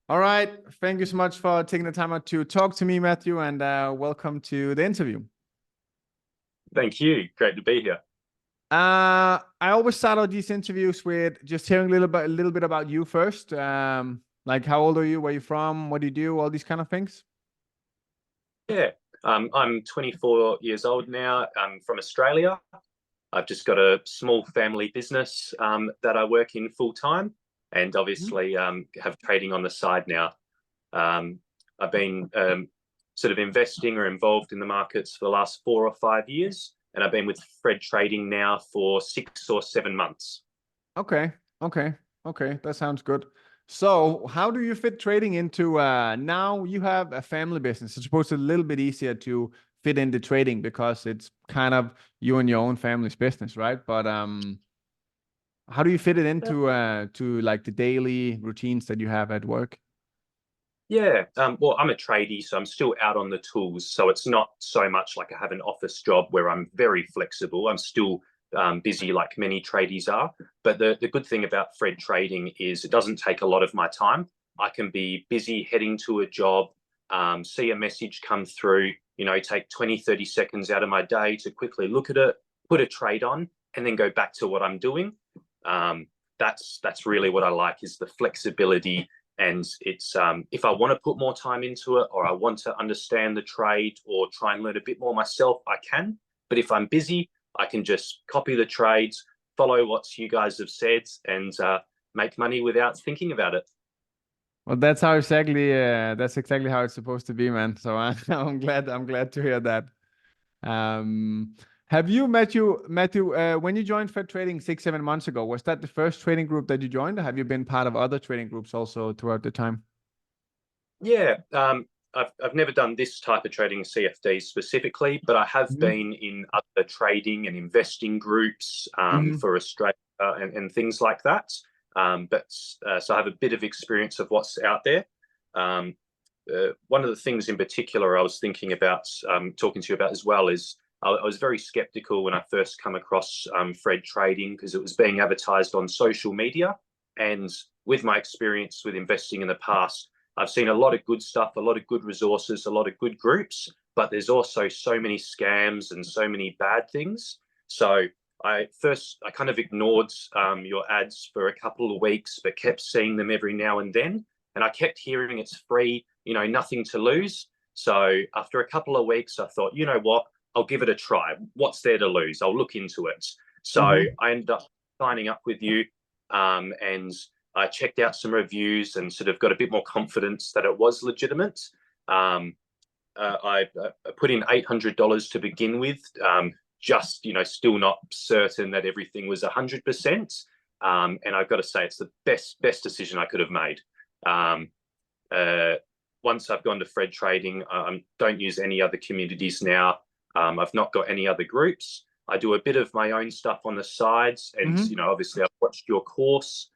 All right. Thank you so much for taking the time out to talk to me, Matthew, and welcome to the interview. Thank you. Great to be here. I always start out these interviews with just hearing a little bit about you first. Like how old are you? Where you from? What do you do? All these kind of things. Yeah, I'm 24 years old now. I'm from Australia. I've just got a small family business that I work in full time, and Mhm. obviously have trading on the side now. I've been sort of investing or involved in the markets for the last 4 or 5 years, and I've been with Fred Trading now for 6 or 7 months. Okay. Okay. Okay. That sounds good. So, how do you fit trading into now you have a family business? It's supposed to be a little bit easier to fit into trading because it's kind of you and your own family's business, right? But how do you fit it into to like the daily routines that you have at work? Yeah, well, I'm a tradie, so I'm still out on the tools. So it's not so much like I have an office job where I'm very flexible. I'm still busy like many tradies are. But the good thing about Fred Trading is it doesn't take a lot of my time. I can be busy heading to a job, see a message come through, take 20, 30 seconds out of my day to quickly look at it, put a trade on, and then go back to what I'm doing. Um, that's really what I like is the flexibility, and it's if I want to put more time into it or I want to understand the trade or try and learn a bit more myself, I can. But if I'm busy, I can just copy the trades, follow what you guys have said, and make money without thinking about it. Well, that's exactly how it's supposed to be, man. So I'm glad to hear that. Um, have you Matthew, when you joined Fed Trading 6, 7 months ago, was that the first trading group that you joined, or have you been part of other trading groups also throughout the time? Yeah, I've never done this type of trading CFDs specifically, but I have Hmm. been in other trading and investing groups Hmm. for Australia and things like that. But so I have a bit of experience of what's out there. Um, One of the things in particular I was thinking about talking to you about as well is I was very skeptical when I first come across Fred Trading because it was being advertised on social media. And with my experience with investing in the past, I've seen a lot of good stuff, a lot of good resources, a lot of good groups, but there's also so many scams and so many bad things. So I kind of ignored your ads for a couple of weeks, but kept seeing them every now and then. And I kept hearing it's free, nothing to lose. So after a couple of weeks, I thought, you know what, I'll give it a try. What's there to lose? I'll look into it. So Hmm. I ended up signing up with you, and I checked out some reviews and sort of got a bit more confidence that it was legitimate. Um, I put in $800 to begin with, just still not certain that everything was 100%. And I've got to say, it's the best decision I could have made. Um, uh, Once I've gone to Fred Trading, I don't use any other communities now. I've not got any other groups. I do a bit of my own stuff on the sides, and Hmm. obviously I've watched your course.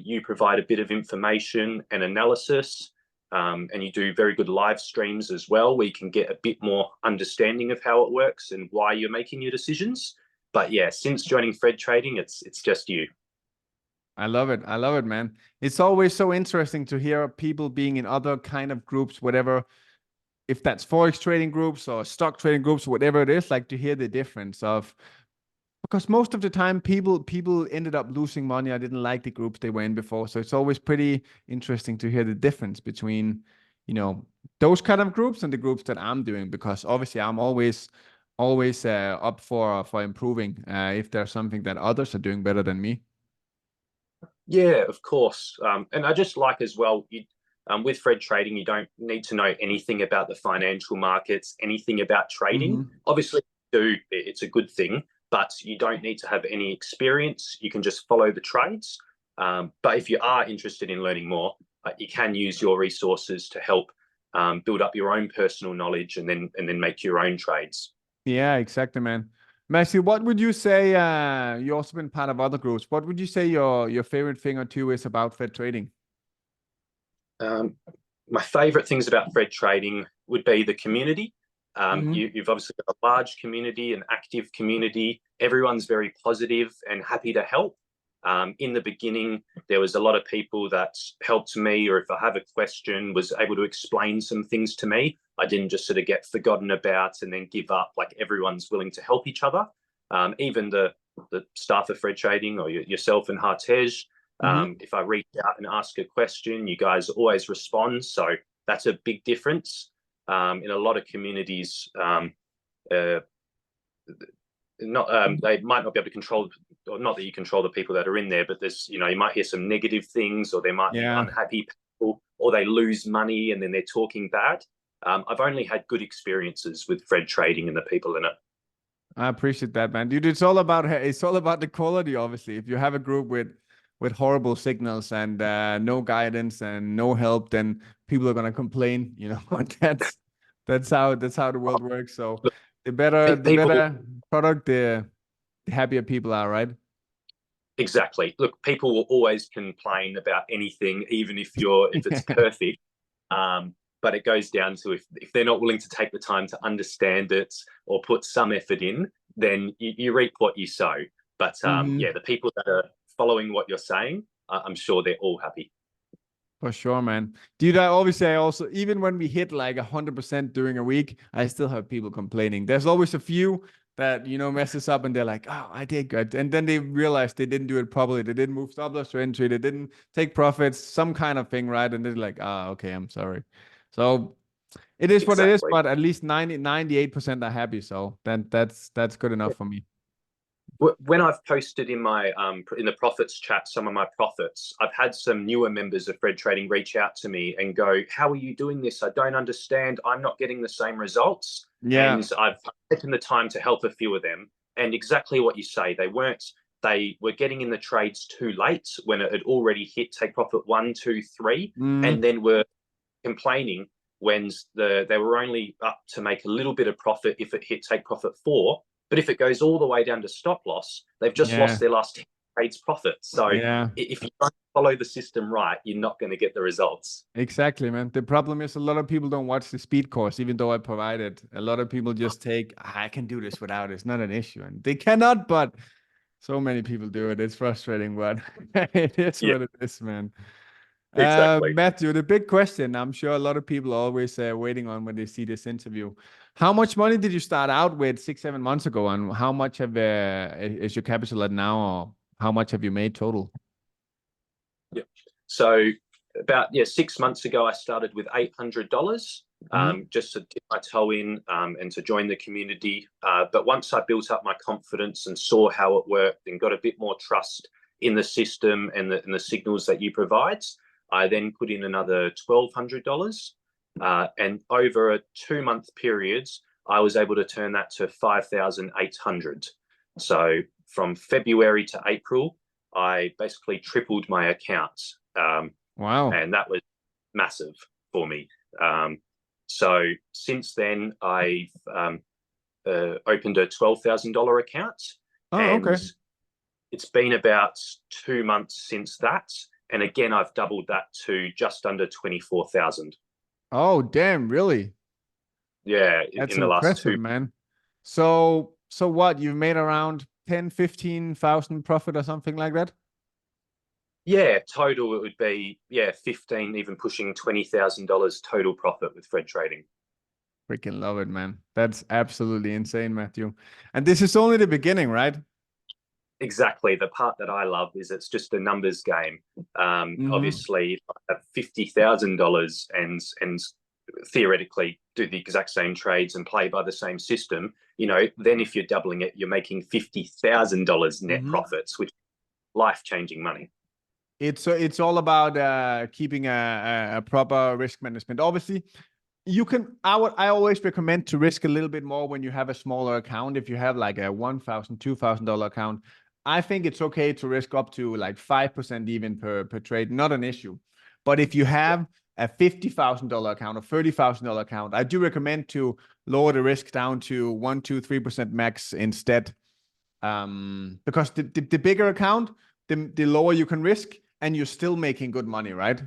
You provide a bit of information and analysis, and you do very good live streams as well, where you can get a bit more understanding of how it works and why you're making your decisions. But yeah, since joining Fred Trading, it's just you. I love it. I love it, man. It's always so interesting to hear people being in other kind of groups, whatever, if that's forex trading groups or stock trading groups, whatever it is, like to hear the difference of because most of the time people ended up losing money. I didn't like the groups they were in before. So it's always pretty interesting to hear the difference between, you know, those kind of groups and the groups that I'm doing because obviously I'm always up for improving if there's something that others are doing better than me. Yeah, of course. And I just like as well, with Fred Trading, you don't need to know anything about the financial markets, anything about trading. Hmm. Obviously, do it's a good thing, but you don't need to have any experience. You can just follow the trades. But if you are interested in learning more, you can use your resources to help build up your own personal knowledge and then make your own trades. Yeah, exactly, man. Matthew, what would you say? You also been part of other groups. What would you say your favorite thing or two is about Fed trading? Um, my favorite things about Fred Trading would be the community. Hmm. You've obviously got a large community, an active community. Everyone's very positive and happy to help. In the beginning, there was a lot of people that helped me, or if I have a question, was able to explain some things to me. I didn't just sort of get forgotten about and then give up. Like, everyone's willing to help each other. Even the staff of Fred Trading, or yourself and Hartej, if I reach out and ask a question, you guys always respond. So that's a big difference. In a lot of communities, they might not be able to control, or not that you control the people that are in there, but there's, you might hear some negative things, or there might be unhappy people, or they lose money and then they're talking bad. I've only had good experiences with Fred Trading and the people in it. I appreciate that, man. Dude, it's all about the quality, obviously. If you have a group with horrible signals and no guidance and no help, then people are gonna complain, that's how the world works. So the better product, the happier people are, right? Exactly. Look, people will always complain about anything, even if it's perfect. But it goes down to if they're not willing to take the time to understand it or put some effort in, then you reap what you sow. But yeah, the people that are following what you're saying, I'm sure they're all happy. For sure, man. Dude, I also, even when we hit like 100% during a week, I still have people complaining. There's always a few that, messes up and they're like, oh, I did good. And then they realize they didn't do it properly. They didn't move stop loss to entry. They didn't take profits, some kind of thing, right? And they're like, okay, I'm sorry. So it is what it is, but at least 98% are happy. So then that's good enough for me. When I've posted in my in the profits chat some of my profits, I've had some newer members of Fred Trading reach out to me and go, "How are you doing this? I don't understand. I'm not getting the same results." Yeah. And I've taken the time to help a few of them. And exactly what you say, they were getting in the trades too late when it had already hit take profit 1, 2, 3, and then were complaining when they were only up to make a little bit of profit if it hit take profit 4. But if it goes all the way down to stop loss, they've just lost their last 10 trades profit. So if you don't follow the system right, you're not going to get the results. Exactly, man. The problem is a lot of people don't watch the speed course, even though I provide it. A lot of people just take, I can do this without it. It's not an issue. And they cannot, but so many people do it. It's frustrating, but it is what it is, man. Exactly. Matthew, the big question I'm sure a lot of people are always waiting on when they see this interview. How much money did you start out with 6-7 months ago, and how much is your capital at now, or how much have you made total? Yeah. So about 6 months ago, I started with $800 just to dip my toe in and to join the community. But once I built up my confidence and saw how it worked and got a bit more trust in the system and the signals that you provide, I then put in another $1,200. And over a 2-month period, I was able to turn that to 5,800. So from February to April, I basically tripled my account. Wow. And that was massive for me. So since then, I've opened a $12,000 account. Oh, okay. It's been about 2 months since that. And again, I've doubled that to just under 24,000. Oh, damn, really? Yeah, that's in the last 2 man. So what, you've made around 10,000-15,000 profit or something like that? Yeah, total it would be 15, even pushing $20,000 total profit with Fred Trading. Freaking love it, man. That's absolutely insane, Matthew. And this is only the beginning, right? Exactly. The part that I love is it's just a numbers game. Obviously, if I have $50,000 and theoretically do the exact same trades and play by the same system, then if you're doubling it, you're making $50,000 net profits, which is life-changing money. It's all about keeping a proper risk management. Obviously, I always recommend to risk a little bit more when you have a smaller account. If you have like a $1,000, $2,000 account, I think it's okay to risk up to like 5% even per trade, not an issue. But if you have a $50,000 account or $30,000 account, I do recommend to lower the risk down to 1%, 2%, 3% max instead. Because the bigger account, the lower you can risk, and you're still making good money, right?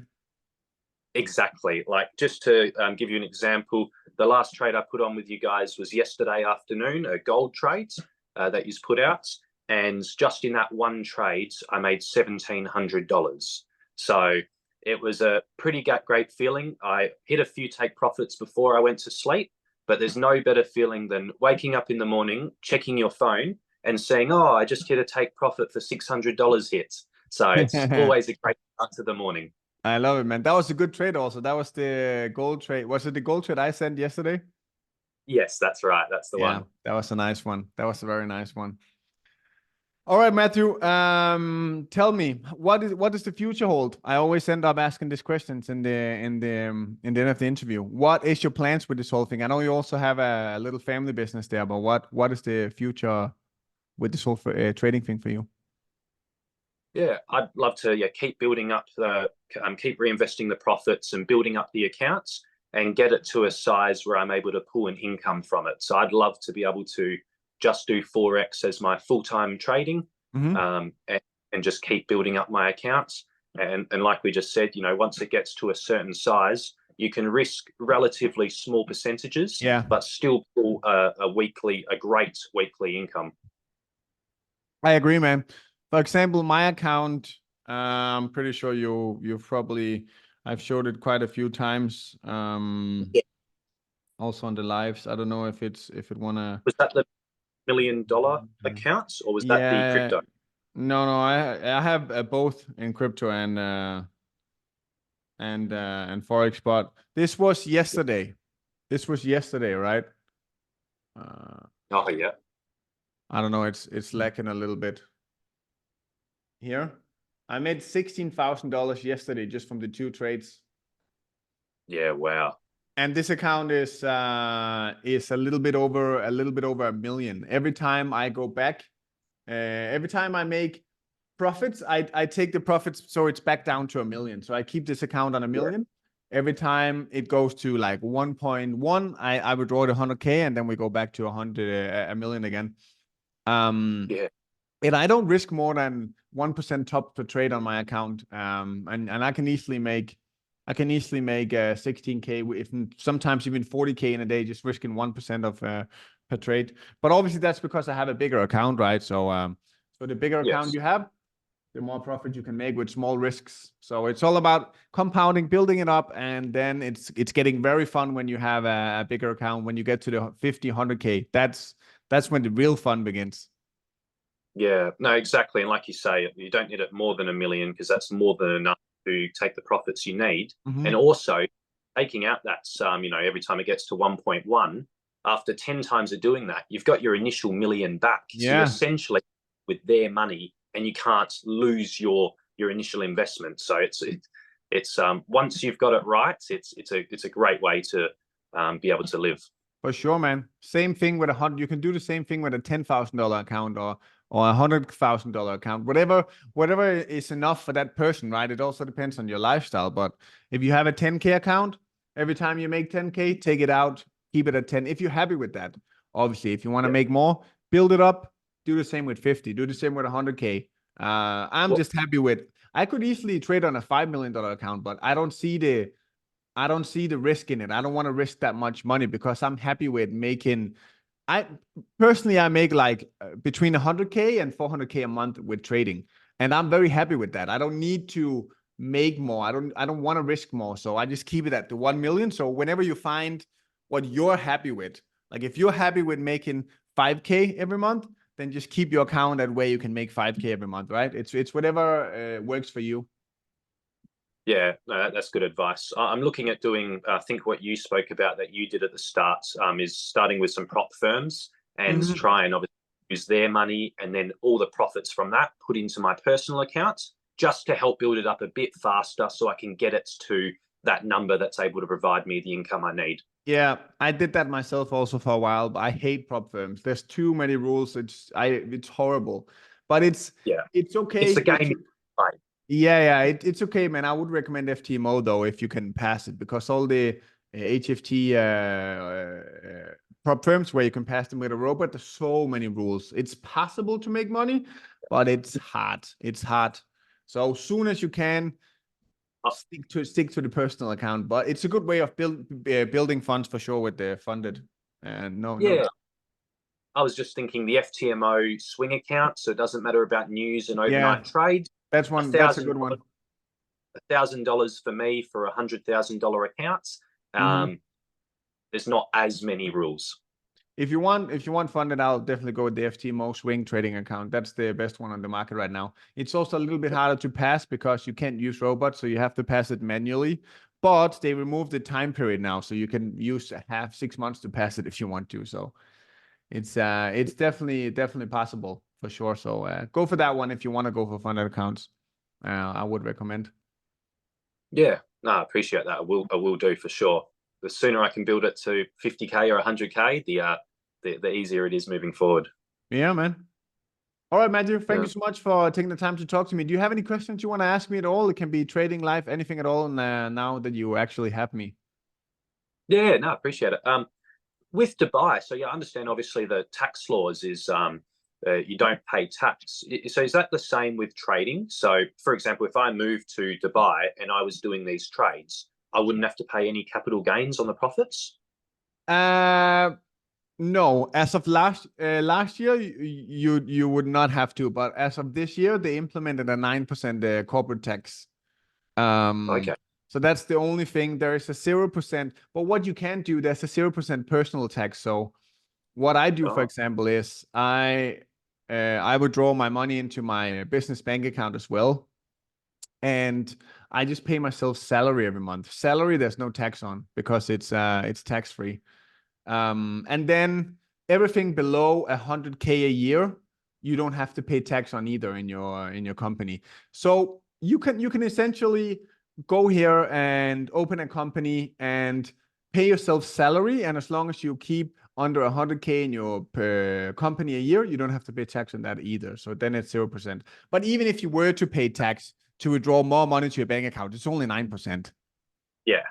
Exactly. Like, just to give you an example, the last trade I put on with you guys was yesterday afternoon, a gold trade that you put out. and just in that one trade, I made $1,700. So it was a pretty great feeling. I hit a few take profits before I went to sleep, but there's no better feeling than waking up in the morning, checking your phone, and saying, "Oh, I just hit a take profit for $600 hit." So it's always a great start to the morning. I love it, man. That was a good trade also. That was the gold trade. Was it the gold trade I sent yesterday? Yes, that's right. That's the Yeah, one. that was a nice one. That was a very nice one. All right, Matthew. Tell me, what does the future hold? I always end up asking these questions in the end of the interview. What is your plans with this whole thing? I know you also have a little family business there, but what is the future with this whole trading thing for you? Yeah, I'd love to keep building up keep reinvesting the profits and building up the accounts and get it to a size where I'm able to pull an income from it. So I'd love to be able to just do Forex as my full-time trading, and just keep building up my accounts. And like we just said, once it gets to a certain size, you can risk relatively small percentages, Yeah, but still pull a great weekly income. I agree, man. For example, my account, I'm pretty sure you've probably I've showed it quite a few times. Yeah. Also on the lives. I don't know if it wanna. Was that the $1 million accounts, or was that the Yeah, crypto? no, I have both in crypto and forex, but this was yesterday. This was yesterday, right? Uh, Oh yeah. I don't know. It's lacking a little bit here. I made $16,000 yesterday just from the two trades. Yeah, wow. And this account is a little bit over a million. Every time I go back, every time I make profits, I take the profits so it's back down to a million. So I keep this account on a million. Every time it goes to like 1.1, I withdraw the 100K and then we go back to a million again. Yeah. And I don't risk more than 1% top per trade on my account. And I can easily make 16K, if sometimes even 40K in a day, just risking 1% of per trade. But obviously that's because I have a bigger account, right? So the bigger account you have, the more profit you can make with small risks. So it's all about compounding, building it up, and then it's getting very fun when you have a bigger account. When you get to the 50, 100K, that's when the real fun begins. Yeah, no, exactly. And like you say, you don't need it more than a million, because that's more than enough to take the profits you need. And also taking out that every time it gets to 1.1, after 10 times of doing that, you've got your initial million back. So you're essentially with their money, and you can't lose your initial investment. So it's once you've got it right, it's a great way to be able to live. For sure, man. Same thing with 100. You can do the same thing with a $10,000 account or $100,000 account. Whatever is enough for that person, right? It also depends on your lifestyle. But if you have a 10K account, every time you make 10K, take it out, keep it at 10. If you're happy with that, obviously, if you want to make more, build it up. Do the same with 50. Do the same with 100K. I'm just happy with. I could easily trade on a $5 million account, but I don't see the risk in it. I don't want to risk that much money because I'm happy with making. I make like between 100K and 400K a month with trading, and I'm very happy with that. I don't need to make more. I don't want to risk more, so I just keep it at the 1 million. So whenever you find what you're happy with, like if you're happy with making 5K every month, then just keep your account that way you can make 5K every month, right? It's whatever works for you. Yeah, no, that's good advice. I'm looking at doing, I think what you spoke about that you did at the start, is starting with some prop firms and try and obviously use their money, and then all the profits from that put into my personal account, just to help build it up a bit faster so I can get it to that number that's able to provide me the income I need. Yeah, I did that myself also for a while, but I hate prop firms. There's too many rules. It's horrible. But it's okay. It's the game. Yeah, it's okay, man. I would recommend FTMO though if you can pass it, because all the HFT prop firms where you can pass them with a robot, there's so many rules. It's possible to make money, but it's hard. It's hard. So soon as you can, stick to the personal account. But it's a good way of building funds for sure with the funded. And no. I was just thinking the FTMO swing account, so it doesn't matter about news and Yeah, overnight trade. that's A one. That's a thousand good one. $1,000 for me for $100,000 accounts. Mhm. There's not as many rules. If you want funded, I'll definitely go with the FTMO swing trading account. That's the best one on the market right now. It's also a little bit harder to pass because you can't use robots, so you have to pass it manually. But they removed the time period now, so you can use 6 months to pass it if you want to. So it's definitely possible for sure. So go for that one if you want to go for funded accounts. I would recommend. Yeah, no, I appreciate that. I will do for sure. The sooner I can build it to 50K or 100K, the easier it is moving forward. Yeah, man. All right, Matthew, thank Yeah. you so much for taking the time to talk to me. Do you have any questions you want to ask me at all? It can be trading, life, anything at all. And now that you actually have me. Yeah, no, I appreciate it. With Dubai, so yeah, I understand obviously the tax laws is you don't pay tax. So is that the same with trading? So for example, if I moved to Dubai and I was doing these trades, I wouldn't have to pay any capital gains on the profits? Uh, no, as of last year, you would not have to, but as of this year, they implemented a 9% corporate tax. Okay. So that's the only thing. There is a 0%, but what you can do, there's a 0% personal tax. So what I do, for Oh, example, is I would draw my money into my business bank account as well, and I just pay myself salary every month. Salary, there's no tax on because it's tax free. And then everything below 100K a year, you don't have to pay tax on either in your company. So you can essentially go here and open a company and pay yourself salary, and as long as you keep under 100K in your per company a year, you don't have to pay tax on that either. So then it's 0%. But even if you were to pay tax to withdraw more money to your bank account, it's only 9%. yeah,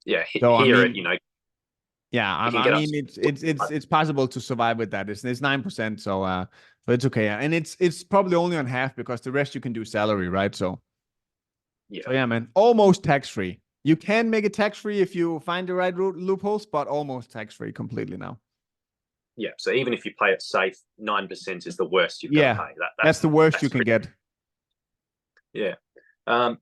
yeah. So I Here, mean, yeah, you can I get up. mean it's possible to survive with that. It's 9%, so it's okay. And it's probably only on half because the rest you can do salary, right? So Yeah, yeah, man, almost tax free. You can make it tax free if you find the right loopholes, but almost tax free completely now. yeah. So even if you play it safe, 9% is the worst you've got to Yeah, pay. that's the worst you That's can pretty. get. Yeah. Um,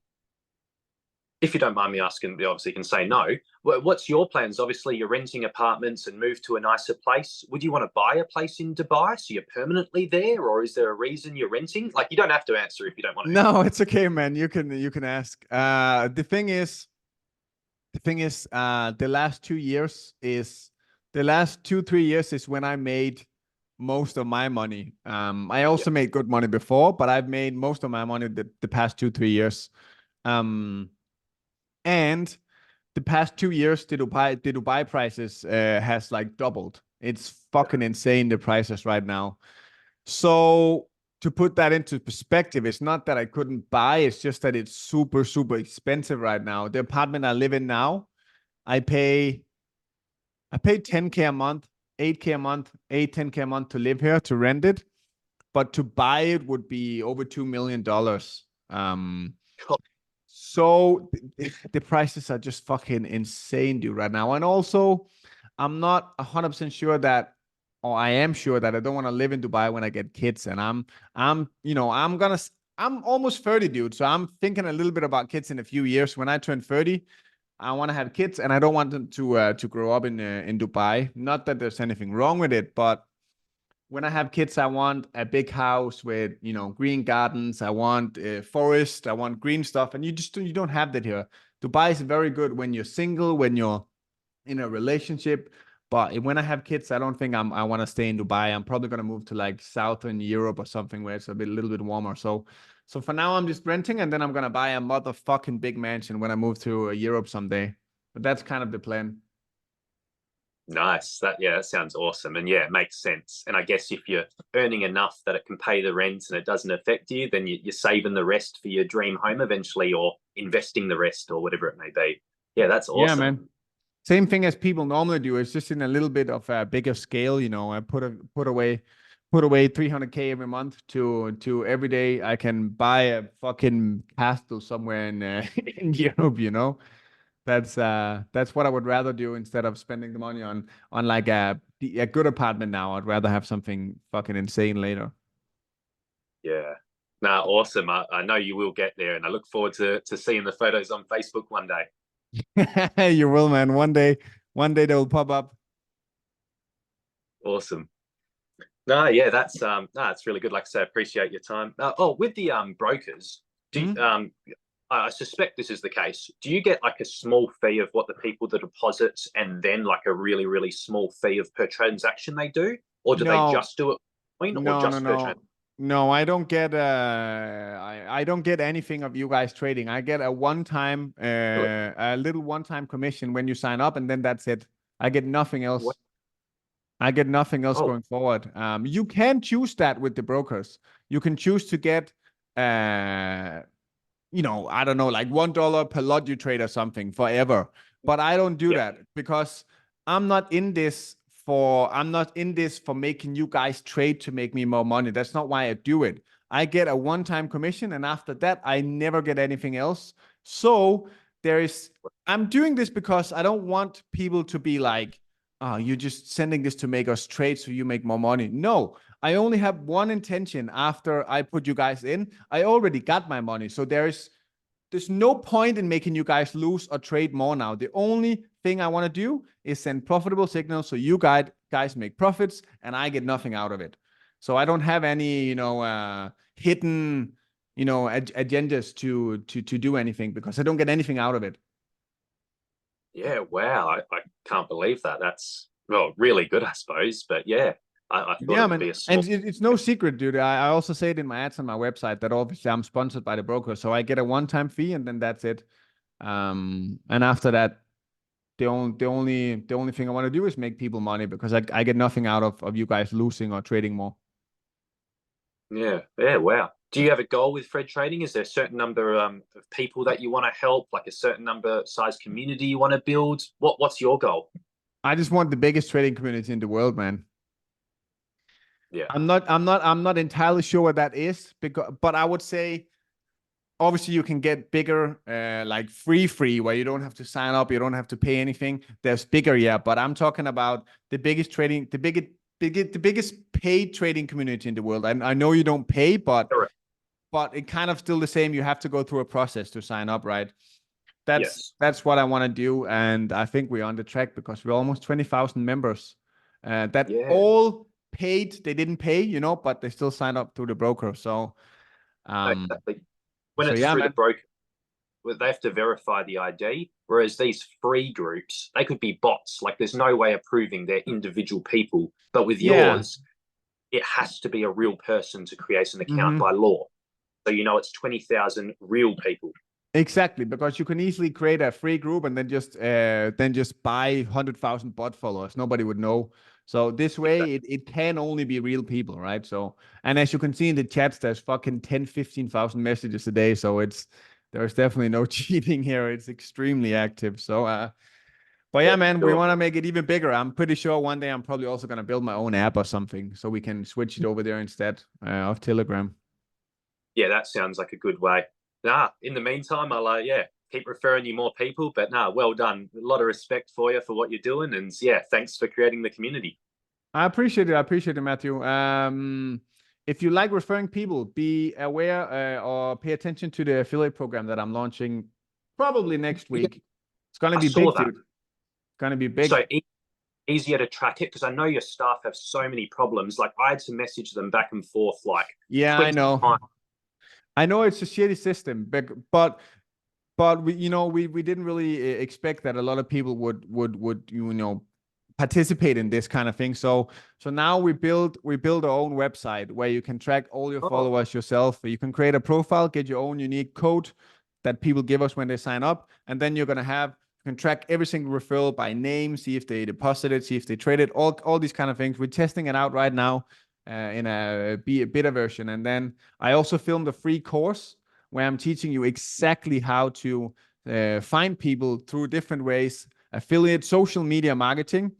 if you don't mind me asking, you obviously can say no. What's your plans? Obviously, you're renting apartments and move to a nicer place. Would you want to buy a place in Dubai so you're permanently there, or is there a reason you're renting? Like, you don't have to answer if you don't want to. No, it's okay, man. You can ask. The thing is, the last 2-3 years is when I made most of my money. I Yeah. also made good money before, but I've made most of my money the past 2-3 years. Um, and the past 2 years, the Dubai prices has like doubled. It's fucking insane, the prices right now. So to put that into perspective, it's not that I couldn't buy, it's just that it's super, super expensive right now. The apartment I live in now, I pay 10K a month, 8K a month, 10K a month to live here, to rent it. But to buy it would be over $2 million. So the prices are just fucking insane, dude, right now. And also, I'm not 100% sure that, or I am sure that I don't want to live in Dubai when I get kids. And I'm almost 30, dude. So I'm thinking a little bit about kids in a few years. When I turn 30, I want to have kids, and I don't want them to grow up in Dubai. Not that there's anything wrong with it, but when I have kids, I want a big house with green gardens. I want a forest. I want green stuff, and you don't have that here. Dubai is very good when you're single, when you're in a relationship. But when I have kids, I don't think I want to stay in Dubai. I'm probably gonna move to like Southern Europe or something where it's a little bit warmer. So for now, I'm just renting, and then I'm gonna buy a motherfucking big mansion when I move to Europe someday. But that's kind of the plan. Nice. That sounds awesome. And yeah, it makes sense. And I guess if you're earning enough that it can pay the rent and it doesn't affect you, then you're saving the rest for your dream home eventually, or investing the rest, or whatever it may be. Yeah, that's Yeah, awesome. man. Same thing as people normally do. It's just in a little bit of a bigger scale. I put away 300K every month to every day I can buy a fucking castle somewhere in in Europe. That's what I would rather do instead of spending the money on like a a good apartment now. I'd rather have something fucking insane later. Yeah. Nah, awesome. I know you will get there, and I look forward to seeing the photos on Facebook one day. You will, man. One day they will pop up. Awesome. No, yeah, that's no, it's really good. Like I say, appreciate your time. Oh, with the brokers, do Hmm? you, I suspect this is the case. Do you get like a small fee of what the people that deposits, and then like a really really small fee of per transaction they do, or do they No, just do it coin or no, no, just per no. transaction? No, I don't get I don't get anything of you guys trading. I get a one-time a little one-time commission when you sign up, and then that's it. I get nothing What? else. I get nothing else Oh, going forward. You can choose that with the brokers. You can choose to get I don't know, like $1 per lot you trade or something forever. But I don't do yeah, that because I'm not in this I'm not in this for making you guys trade to make me more money. That's not why I do it. I get a one-time commission, and after that, I never get anything else. So I'm doing this because I don't want people to be like, oh, you're just sending this to make us trade so you make more money. No, I only have one intention after I put you guys in. I already got my money. So there's no point in making you guys lose or trade more now. The only thing I want to do is send profitable signals so you guys make profits and I get nothing out of it. So I don't have any, hidden, agendas to do anything because I don't get anything out of it. yeah. Wow, I can't believe that. That's well, really good, I suppose. But yeah, I thought Yeah, it would man. be a small. And it's no secret, dude. I also say it in my ads on my website that obviously I'm sponsored by the broker. So I get a one-time fee and then that's it. And after that, the only thing I want to do is make people money because I get nothing out of you guys losing or trading more. Yeah, yeah, wow. Do you have a goal with Fred Trading? Is there a certain number of people that you want to help, like a certain number size community you want to build? What's your goal? I just want the biggest trading community in the world, man. Yeah, I'm not entirely sure what that is but I would say obviously you can get bigger like free where you don't have to sign up, you don't have to pay anything. There's bigger, yeah, but I'm talking about the biggest paid trading community in the world. I know you don't pay, but correct. it kind of still the same. You have to go through a process to sign up, right? that's Yes. that's what I want to do, and I think we're on the track because we're almost 20,000 members that Yeah. all paid. They didn't pay, but they still signed up through the broker. So um Exactly. When so it's yeah, through the man. broker, well, they have to verify the ID. Whereas these free groups, they could be bots. Like there's no way of proving they're individual people. But with Yeah. yours, it has to be a real person to create an account Hmm. by law. So it's 20,000 real people. Exactly, because you can easily create a free group and then just buy 100,000 bot followers. Nobody would know. So this way, Exactly. it can only be real people, right? So, and as you can see in the chats, there's fucking 10, 15,000 messages a day. So there's definitely no cheating here. It's extremely active. So, but yeah, Yeah, man, we sure. want to make it even bigger. I'm pretty sure one day I'm probably also gonna build my own app or something, so we can switch it over there instead of Telegram. Yeah, that sounds like a good way. Nah, in the meantime, I'll keep referring you more people. But nah, well done. A lot of respect for you for what you're doing, and yeah, thanks for creating the community. I appreciate it. I appreciate it, Matthew. If you like referring people, be aware or pay attention to the affiliate program that I'm launching probably next Yeah, week. It's gonna I be saw big, that. dude. It's gonna be So big. easier to track it because I know your staff have so many problems. Like I had to message them back and forth like Yeah, I 20 know. times. I know it's a shitty system, but we didn't really expect that a lot of people would participate in this kind of thing. So now we build our own website where you can track all your Oh, followers yourself. You can create a profile, get your own unique code that people give us when they sign up, and then you can track every single referral by name, see if they deposited, see if they traded, all these kind of things. We're testing it out right now in a beta version, and then I also filmed a free course where I'm teaching you exactly how to find people through different ways: affiliate, social media marketing,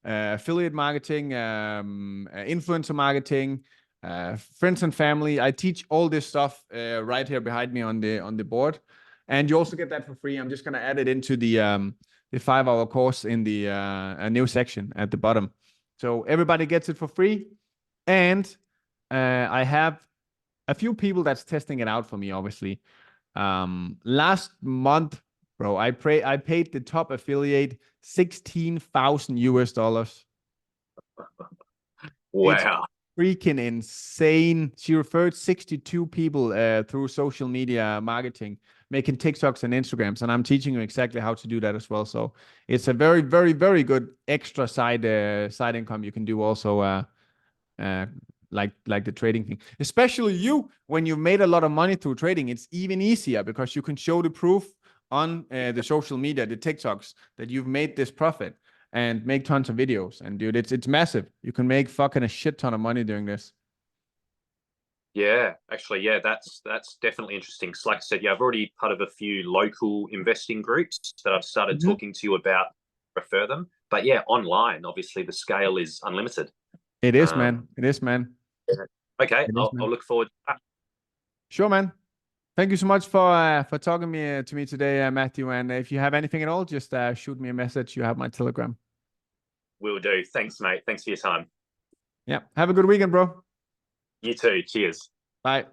affiliate marketing, influencer marketing, friends and family. I teach all this stuff right here behind me on the board, and you also get that for free. I'm just gonna add it into the 5-hour course in the a new section at the bottom. So everybody gets it for free. And I have a few people that's testing it out for me, obviously. Last month, bro, I paid the top affiliate $16,000. Wow. Freaking insane. She referred 62 people through social media marketing, making TikToks and Instagrams, and I'm teaching you exactly how to do that as well. So it's a very, very, very good extra side income you can do also, like the trading thing. Especially you, when you've made a lot of money through trading, it's even easier because you can show the proof on the social media, the TikToks, that you've made this profit. And make tons of videos. And dude, it's massive. You can make fucking a shit ton of money doing this. Yeah, actually, yeah, that's definitely interesting. Because like I said, yeah, I've already part of a few local investing groups that I've started talking to you about, refer them. But yeah, online, obviously the scale is unlimited. It is, man. It is, man. Okay, It is, I'll man. look forward to that. Sure, man. Thank you so much for talking to me today, Matthew. And if you have anything at all, just shoot me a message. You have my Telegram. Will do. Thanks, mate. Thanks for your time. Yeah. Have a good weekend, bro. You too. Cheers. Bye.